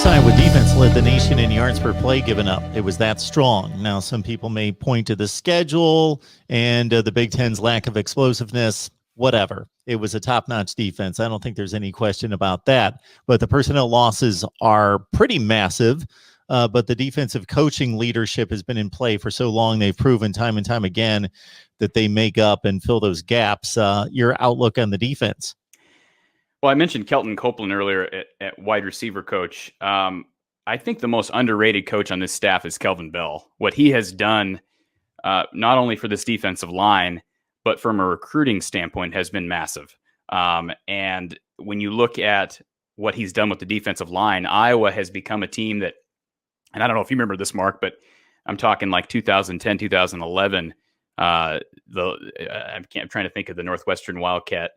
This Iowa defense led the nation in yards per play given up. It was that strong. Now, some people may point to the schedule and the Big Ten's lack of explosiveness. Whatever. It was a top-notch defense. I don't think there's any question about that. But the personnel losses are pretty massive. But the defensive coaching leadership has been in play for so long. They've proven time and time again that they make up and fill those gaps. Your outlook on the defense? Well, I mentioned Kelton Copeland earlier at wide receiver coach. I think the most underrated coach on this staff is Kelvin Bell. What he has done, not only for this defensive line, but from a recruiting standpoint, has been massive. And when you look at what he's done with the defensive line, Iowa has become a team that, and I don't know if you remember this, Mark, but I'm talking like 2010, 2011. I'm trying to think of the Northwestern Wildcat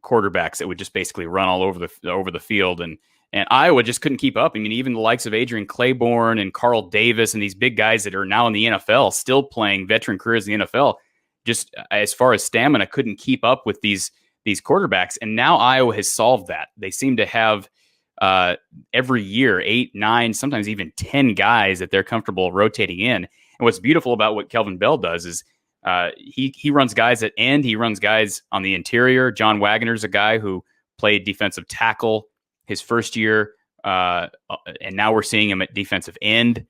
quarterbacks that would just basically run all over the field, and Iowa just couldn't keep up. I mean, even the likes of Adrian Claiborne and Carl Davis and these big guys that are now in the NFL, still playing veteran careers in the NFL, just as far as stamina, couldn't keep up with these quarterbacks. And now Iowa has solved that. They seem to have every year 8, 9, sometimes even 10 guys that they're comfortable rotating in. And what's beautiful about what Kelvin Bell does is he runs guys at end. He runs guys on the interior. John Wagner's a guy who played defensive tackle his first year, and now we're seeing him at defensive end.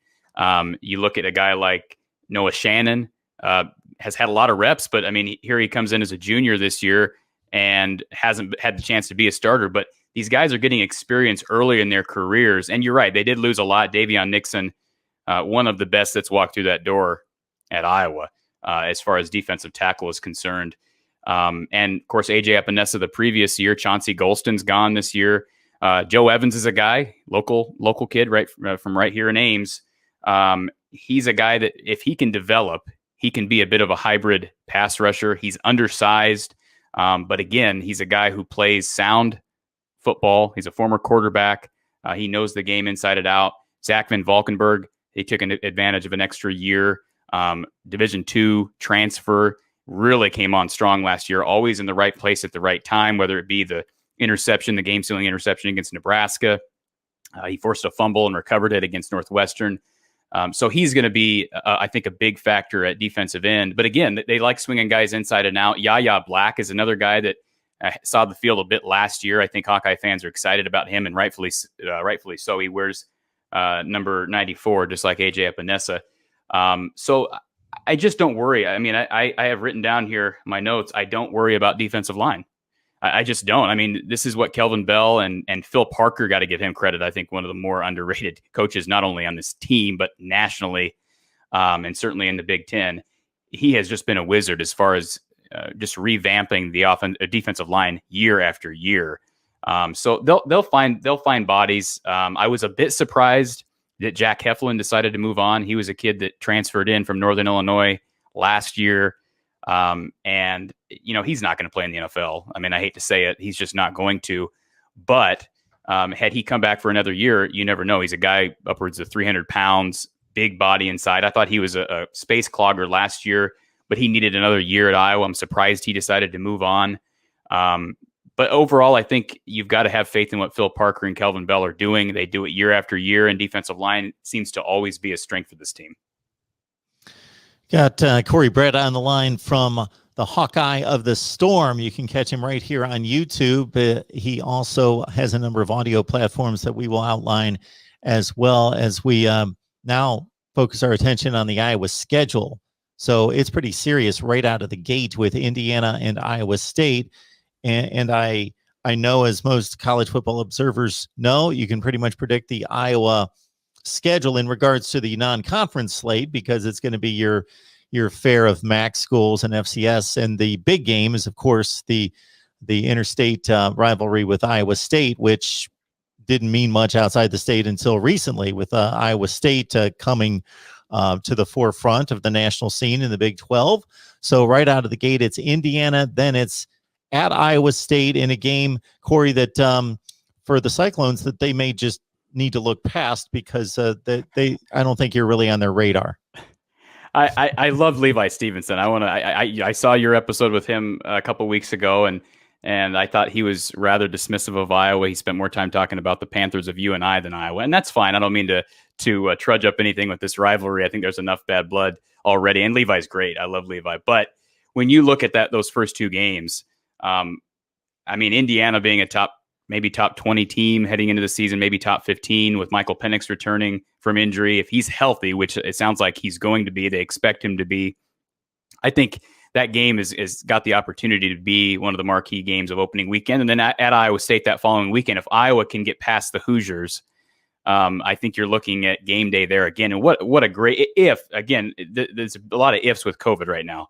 You look at a guy like Noah Shannon, has had a lot of reps, but I mean, here he comes in as a junior this year and hasn't had the chance to be a starter. But these guys are getting experience early in their careers. And you're right, they did lose a lot. Davion Nixon, one of the best that's walked through that door at Iowa. As far as defensive tackle is concerned. And, of course, A.J. Epinesa the previous year. Chauncey Golston's gone this year. Joe Evans is a guy, local kid from right here in Ames. He's a guy that if he can develop, he can be a bit of a hybrid pass rusher. He's undersized. But, again, he's a guy who plays sound football. He's a former quarterback. He knows the game inside and out. Zach Van Valkenburg, they took advantage of an extra year. Division II transfer, really came on strong last year, always in the right place at the right time, whether it be the game-sealing interception against Nebraska. He forced a fumble and recovered it against Northwestern. So he's going to be, I think, a big factor at defensive end. But again, they like swinging guys inside and out. Yaya Black is another guy that saw the field a bit last year. I think Hawkeye fans are excited about him, and rightfully so. He wears number 94, just like A.J. Epinesa. So I just don't worry. I mean, I have written down here my notes. I don't worry about defensive line. I just don't. I mean, this is what Kelvin Bell and Phil Parker, got to give him credit. I think one of the more underrated coaches, not only on this team, but nationally, and certainly in the Big Ten. He has just been a wizard as far as just revamping the defensive line year after year. So they'll find bodies. I was a bit surprised that Jack Heflin decided to move on. He was a kid that transferred in from Northern Illinois last year. And, he's not going to play in the NFL. I mean, I hate to say it. He's just not going to. But had he come back for another year, you never know. He's a guy upwards of 300 pounds, big body inside. I thought he was a space clogger last year, but he needed another year at Iowa. I'm surprised he decided to move on. But overall, I think you've got to have faith in what Phil Parker and Kelvin Bell are doing. They do it year after year, and defensive line seems to always be a strength for this team. Got Corey Brett on the line from the Hawkeye of the Storm. You can catch him right here on YouTube. He also has a number of audio platforms that we will outline, as well as we now focus our attention on the Iowa schedule. So it's pretty serious right out of the gate with Indiana and Iowa State. And I know, as most college football observers know, you can pretty much predict the Iowa schedule in regards to the non-conference slate, because it's going to be your fare of MAC schools and FCS. And the big game is, of course, the interstate rivalry with Iowa State, which didn't mean much outside the state until recently, with Iowa State coming to the forefront of the national scene in the Big 12. So right out of the gate, it's Indiana, then it's at Iowa State in a game, Corey, that for the Cyclones, that they may just need to look past, because I don't think you're really on their radar. I love Levi Stevenson. I saw your episode with him a couple weeks ago, and And I thought he was rather dismissive of Iowa. He spent more time talking about the Panthers of UNI than Iowa. And that's fine. I don't mean to trudge up anything with this rivalry. I think there's enough bad blood already. And Levi's great. I love Levi. But when you look at those first two games, I mean, Indiana being maybe top 20 team heading into the season, maybe top 15 with Michael Penix returning from injury. If he's healthy, which it sounds like he's going to be, they expect him to be. I think that game is got the opportunity to be one of the marquee games of opening weekend. And then at Iowa State that following weekend, if Iowa can get past the Hoosiers, I think you're looking at game day there again. And what a great if, again, there's a lot of ifs with COVID right now,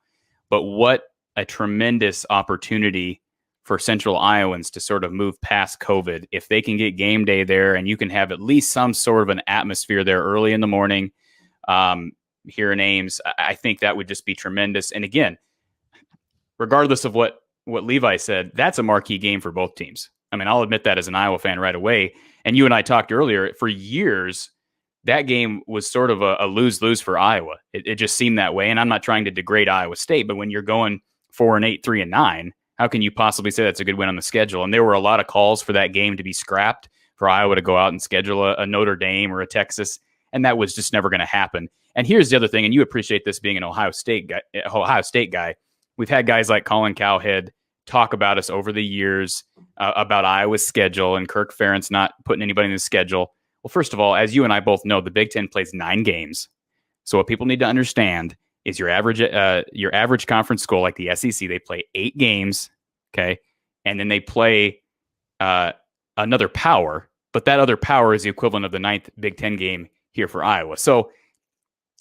but what a tremendous opportunity for Central Iowans to sort of move past COVID. If they can get game day there and you can have at least some sort of an atmosphere there early in the morning here in Ames, I think that would just be tremendous. And again, regardless of what Levi said, that's a marquee game for both teams. I mean, I'll admit that as an Iowa fan right away. And you and I talked earlier, for years, that game was sort of a lose-lose for Iowa. It just seemed that way. And I'm not trying to degrade Iowa State, but when you're going 4-8, 3-9, how can you possibly say that's a good win on the schedule? And there were a lot of calls for that game to be scrapped, for Iowa to go out and schedule a Notre Dame or a Texas, and that was just never going to happen. And here's the other thing, and you appreciate this being an Ohio State guy. We've had guys like Colin Cowhead talk about us over the years about Iowa's schedule and Kirk Ferentz not putting anybody in the schedule. Well, first of all, as you and I both know, the Big Ten plays 9 games. So what people need to understand is your average conference school like the SEC, they play 8 games, okay? And then they play another power, but that other power is the equivalent of the 9th Big Ten game here for Iowa. So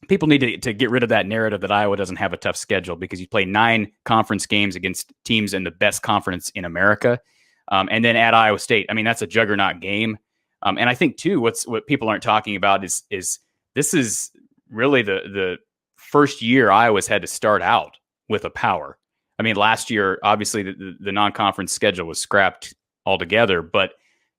people need to get rid of that narrative that Iowa doesn't have a tough schedule, because you play 9 conference games against teams in the best conference in America. And then at Iowa State, I mean, that's a juggernaut game. And I think too, what people aren't talking about is this is really the first year Iowa's had to start out with a power. I mean, last year, obviously the non-conference schedule was scrapped altogether, but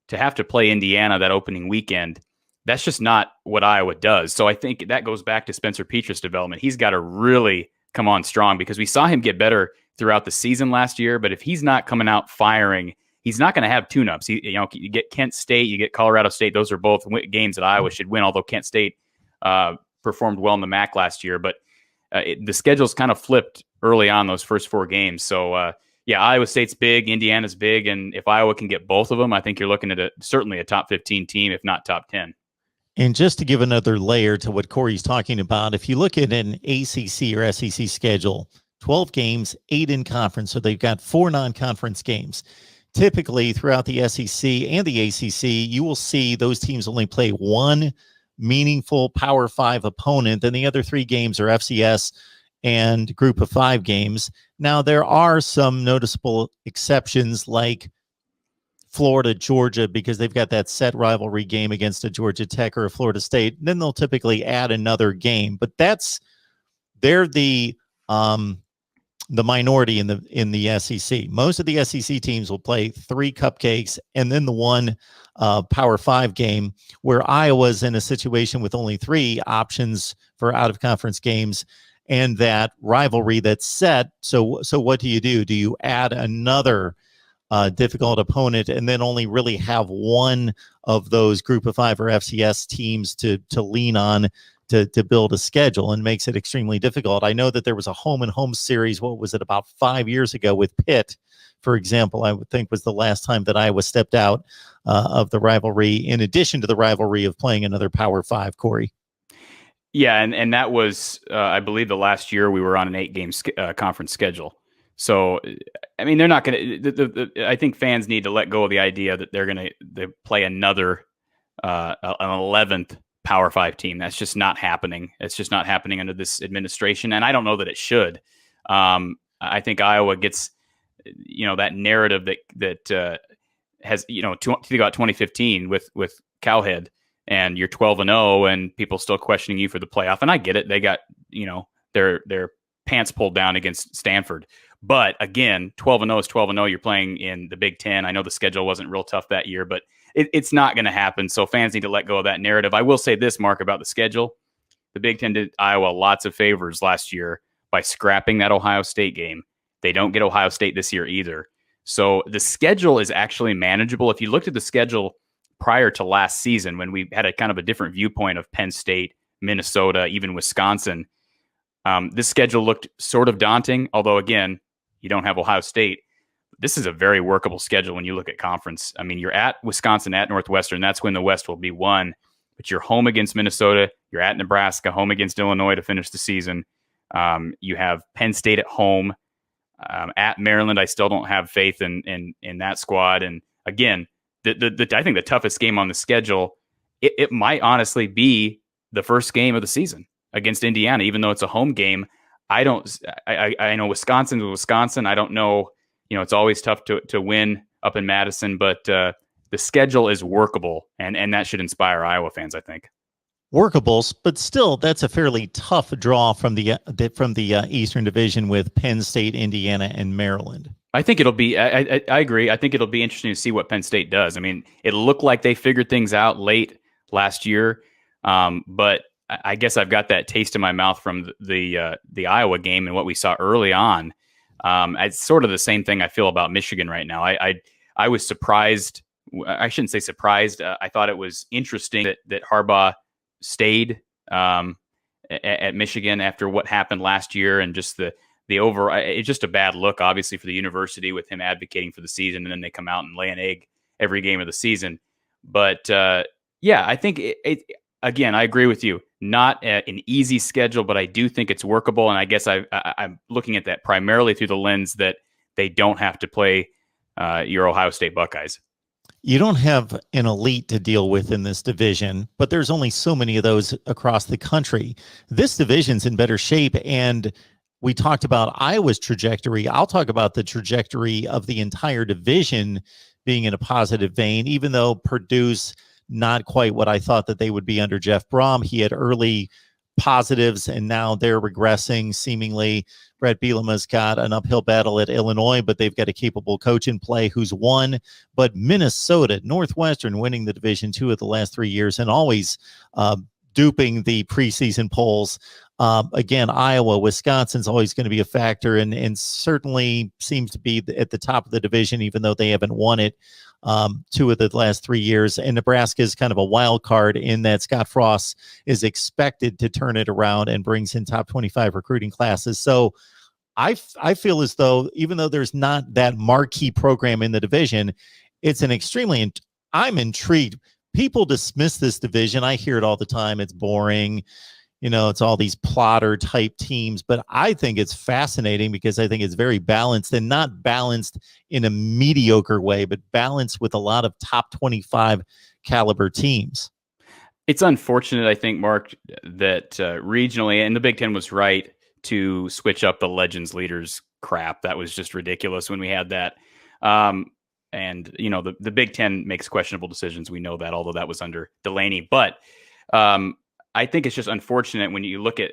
to have to play Indiana that opening weekend, that's just not what Iowa does. So I think that goes back to Spencer Petras' development. He's got to really come on strong, because we saw him get better throughout the season last year. But if he's not coming out firing, he's not going to have tune-ups. You get Kent State, you get Colorado State. Those are both games that Iowa should win, although Kent State performed well in the MAC last year. But the schedule's kind of flipped early on those first 4 games. So, yeah, Iowa State's big, Indiana's big, and if Iowa can get both of them, I think you're looking at certainly a top 15 team, if not top 10. And just to give another layer to what Corey's talking about, if you look at an ACC or SEC schedule, 12 games, 8 in conference, so they've got 4 non-conference games. Typically, throughout the SEC and the ACC, you will see those teams only play 1 meaningful Power 5 opponent, and the other 3 games are FCS and Group of 5 games. Now, there are some noticeable exceptions, like Florida, Georgia, because they've got that set rivalry game against a Georgia Tech or a Florida State. Then they'll typically add another game, but they're the minority in the SEC. Most of the SEC teams will play 3 cupcakes and then the 1 Power 5 game, where Iowa's in a situation with only 3 options for out of conference games and that rivalry that's set. So what do? Do you add another difficult opponent and then only really have one of those Group of 5 or FCS teams to lean on to build a schedule, and makes it extremely difficult? I know that there was a home and home series, what was it, about 5 years ago with Pitt, for example, I would think was the last time that Iowa stepped out of the rivalry, in addition to the rivalry of playing another Power 5, Corey. Yeah, and that was, I believe, the last year we were on an 8-game conference schedule. So, I mean, they're not going to. I think fans need to let go of the idea that they're going to play another an 11th Power 5 team. That's just not happening. It's just not happening under this administration, and I don't know that it should. I think Iowa gets, that narrative that has, think about 2015 with Cowhead, and you're 12-0, and people still questioning you for the playoff. And I get it; they got their pants pulled down against Stanford. But again, 12-0 is 12-0. You're playing in the Big Ten. I know the schedule wasn't real tough that year, but it's not going to happen. So fans need to let go of that narrative. I will say this, Mark, about the schedule. The Big Ten did Iowa lots of favors last year by scrapping that Ohio State game. They don't get Ohio State this year either. So the schedule is actually manageable. If you looked at the schedule prior to last season, when we had a kind of a different viewpoint of Penn State, Minnesota, even Wisconsin, this schedule looked sort of daunting. Although, again, you don't have Ohio State. This is a very workable schedule when you look at conference. I mean, you're at Wisconsin, at Northwestern. That's when the West will be won. But you're home against Minnesota. You're at Nebraska, home against Illinois to finish the season. You have Penn State at home. At Maryland, I still don't have faith in that squad. And again, I think the toughest game on the schedule, it might honestly be the first game of the season against Indiana, even though it's a home game. I know Wisconsin is Wisconsin. I don't know. It's always tough to win up in Madison, but the schedule is workable, and that should inspire Iowa fans, I think. Workables, but still, that's a fairly tough draw from the Eastern Division with Penn State, Indiana, and Maryland. I think it'll be. I agree. I think it'll be interesting to see what Penn State does. I mean, it looked like they figured things out late last year, but I guess I've got that taste in my mouth from the Iowa game and what we saw early on. It's sort of the same thing I feel about Michigan right now. I was surprised. I shouldn't say surprised. I thought it was interesting that Harbaugh stayed at Michigan after what happened last year, and just the over. It's just a bad look, obviously, for the university with him advocating for the season, and then they come out and lay an egg every game of the season. But yeah, I think again, I agree with you. Not an easy schedule, but I do think it's workable. And I guess I'm looking at that primarily through the lens that they don't have to play your Ohio State Buckeyes. You don't have an elite to deal with in this division, but there's only so many of those across the country. This division's in better shape, and we talked about Iowa's trajectory. I'll talk about the trajectory of the entire division being in a positive vein, even though Purdue's not quite what I thought that they would be under Jeff Brom. He had early positives, and now they're regressing. Seemingly, Brett Bielema's got an uphill battle at Illinois, but they've got a capable coach in play who's won. But Minnesota, Northwestern winning the Division II of the last 3 years, and always duping the preseason polls. Again, Iowa, Wisconsin's always going to be a factor, and certainly seems to be at the top of the division, even though they haven't won it 2 of the last 3 years. And Nebraska is kind of a wild card in that Scott Frost is expected to turn it around and brings in top 25 recruiting classes. So I feel as though, even though there's not that marquee program in the division, it's an extremely, I'm intrigued. People dismiss this division. I hear it all the time. It's boring. It's all these plotter type teams, but I think it's fascinating because I think it's very balanced, and not balanced in a mediocre way, but balanced with a lot of top 25 caliber teams. It's unfortunate, I think, Mark, that regionally, and the Big Ten was right to switch up the Legends Leaders crap. That was just ridiculous when we had that. And the Big Ten makes questionable decisions. We know that, although that was under Delaney. But I think it's just unfortunate when you look at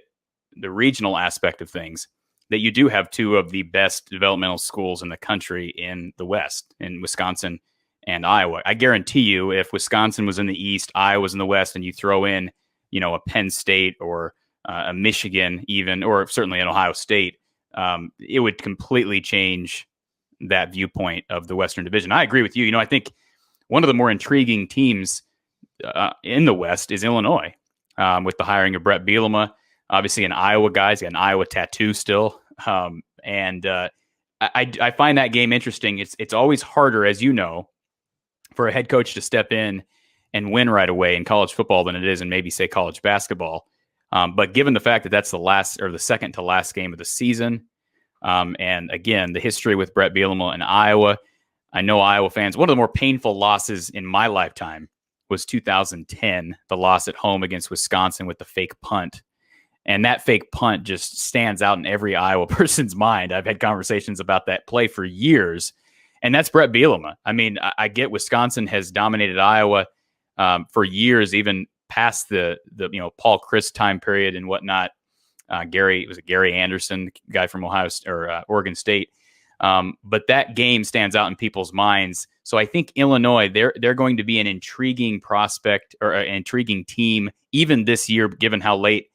the regional aspect of things that you do have 2 of the best developmental schools in the country in the West, in Wisconsin and Iowa. I guarantee you, if Wisconsin was in the East, Iowa was in the West, and you throw in, a Penn State or a Michigan even, or certainly an Ohio State, it would completely change that viewpoint of the Western Division. I agree with you. I think one of the more intriguing teams in the West is Illinois. With the hiring of Brett Bielema, obviously an Iowa guy. He's got an Iowa tattoo still. And I find that game interesting. It's always harder, as you know, for a head coach to step in and win right away in college football than it is in maybe, say, college basketball. But given the fact that that's the second to last game of the season, and again, the history with Brett Bielema and Iowa, I know Iowa fans, one of the more painful losses in my lifetime was 2010, the loss at home against Wisconsin with the fake punt. And that fake punt just stands out in every Iowa person's mind. I've had conversations about that play for years, and that's Brett Bielema. I mean, I get Wisconsin has dominated Iowa for years, even past the Paul Chryst time period and whatnot. Gary Anderson, the guy from Oregon State. But that game stands out in people's minds. So I think Illinois, they're going to be an intriguing prospect or an intriguing team, even this year, given how late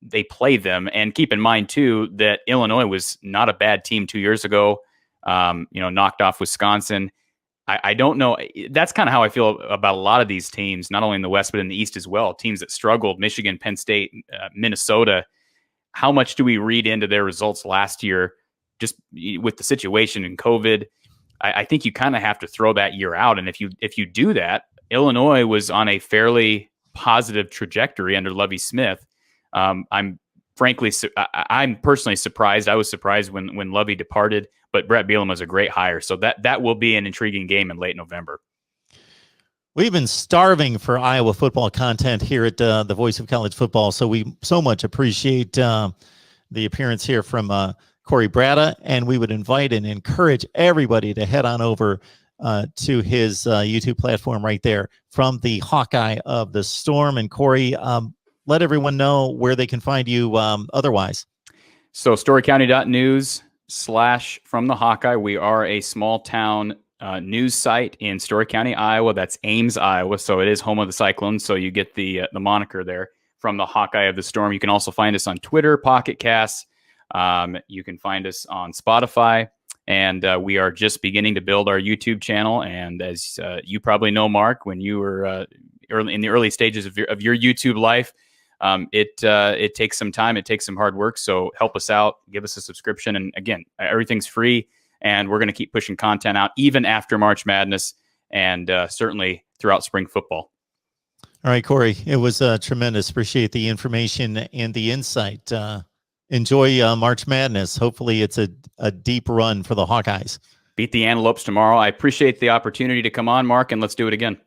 they play them. And keep in mind, too, that Illinois was not a bad team 2 years ago. knocked off Wisconsin. I don't know. That's kind of how I feel about a lot of these teams, not only in the West, but in the East as well. Teams that struggled, Michigan, Penn State, Minnesota. How much do we read into their results last year just with the situation in COVID? I think you kind of have to throw that year out. And if you do that, Illinois was on a fairly positive trajectory under Lovie Smith. I'm personally surprised. I was surprised when Lovie departed, but Brett Bielema was a great hire. So that will be an intriguing game in late November. We've been starving for Iowa football content here at the Voice of College Football, so we so much appreciate the appearance here from Corey Bratta, and we would invite and encourage everybody to head on over to his YouTube platform right there, From the Hawkeye of the Storm. And Corey, let everyone know where they can find you otherwise. So storycounty.news/From the Hawkeye. We are a small town news site in Story County, Iowa. That's Ames, Iowa. So it is home of the Cyclones. So you get the moniker there, From the Hawkeye of the Storm. You can also find us on Twitter, Pocket Casts. You can find us on Spotify. And we are just beginning to build our YouTube channel. And as you probably know, Mark, when you were in the early stages of your YouTube life, it takes some time. It takes some hard work. So help us out. Give us a subscription. And again, everything's free. And we're going to keep pushing content out even after March Madness and certainly throughout spring football. All right, Corey, it was tremendous. Appreciate the information and the insight. Enjoy March Madness. Hopefully it's a deep run for the Hawkeyes. Beat the Antelopes tomorrow. I appreciate the opportunity to come on, Mark, and let's do it again.